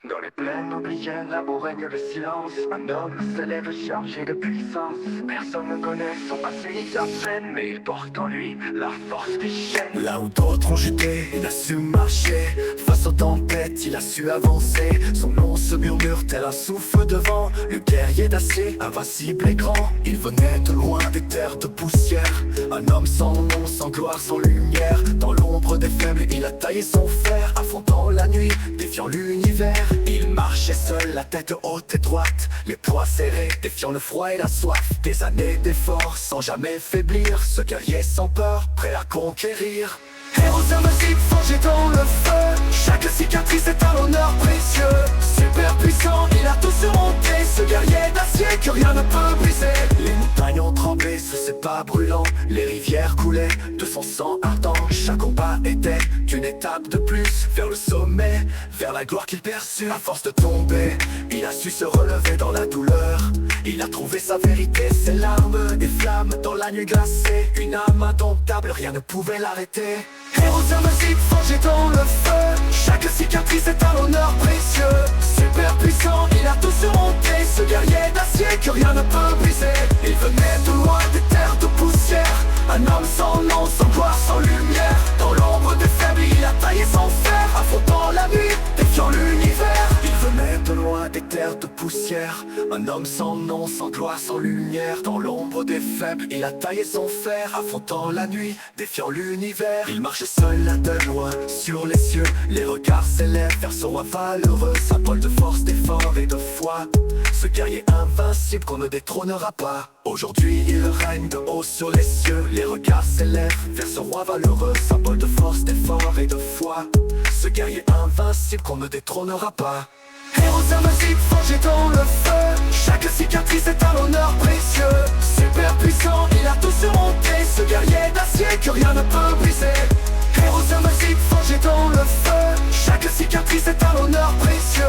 Dans les plaines oubliées, là où règne le silence, un homme s'élève chargé de puissance. Personne ne connaît son passé ni sa peine, mais il porte en lui la force des chaînes. Là où d'autres ont chuté, il a su marcher. Face aux tempêtes, il a su avancer. Son nom se murmure tel un souffle de vent. Le guerrier d'acier, invincible et grand. Il venait de loin des terres de poussière. Un homme sans nom, sans gloire, sans lumière. Dans l'ombre des faibles, il a taillé son fer. Affrontant la nuit, défiant l'univers. Il marchait seul, la tête haute et droite, les poings serrés, défiant le froid et la soif. Des années d'efforts sans jamais faiblir. Ce guerrier sans peur, prêt à conquérir. Héros invincible forgé dans le feu. Chaque cicatrice est un honneur précieux. Super puissant, il a tout surmonté. Ce guerrier d'acier que rien ne peut briser. Les montagnes ont tremblé sous ses pas brûlants. Les rivières coulaient de son sang ardent. Chaque combat était une étape de plus vers le sommet, vers la gloire qu'il perçut. À force de tomber, il a su se relever dans la douleur. Il a trouvé sa vérité, ses larmes, des flammes dans la nuit glacée. Une âme indomptable, rien ne pouvait l'arrêter. Héros invincible forgé dans le feu. Chaque cicatrice est un honneur précieux. Super puissant, il a tout surmonté. Ce guerrier d'acier que rien ne peut briser. Il venait de loin des terres de poussière. Un homme sans nom, sans gloire, sans lumière. Dans l'ombre des faibles, il a taillé son fer. Affrontant la nuit, défiant l'univers. Il venait de loin des terres de poussière. Un homme sans nom, sans gloire, sans lumière. Dans l'ombre des faibles, il a taillé son fer. Affrontant la nuit, défiant l'univers. Il marchait seul là de loin, sur les cieux. Les regards s'élèvent vers ce roi valeureux. Symbole de force, d'effort et de foi. Ce guerrier invincible qu'on ne détrônera pas. Aujourd'hui il règne de haut sur les cieux. Les regards s'élèvent vers ce roi valeureux. Symbole de force, d'effort et de foi. Ce guerrier invincible qu'on ne détrônera pas. Héros invincible forgé dans le feu. Chaque cicatrice est un honneur précieux. Super puissant, il a tout surmonté. Ce guerrier d'acier que rien ne peut briser. Héros invincible forgé dans le feu. Chaque cicatrice est un honneur précieux.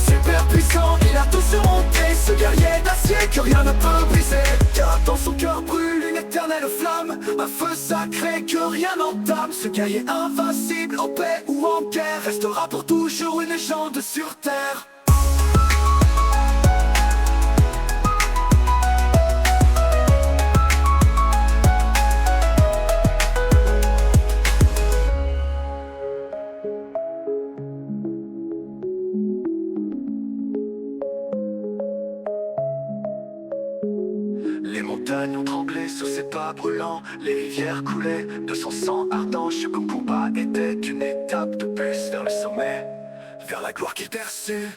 Super puissant, il a tout surmonté. Ce guerrier d'acier que rien ne peut briser. Car dans son cœur brûle une éternelle flamme. Un feu sacré que rien n'entame. Ce guerrier invincible en paix ou en guerre restera pour toujours une légende sur terre. Les montagnes ont tremblé sous ses pas brûlants. Les rivières coulaient de son sang ardent. Chaque combat était une étape de plus vers le sommet, vers la gloire qu'il perçut.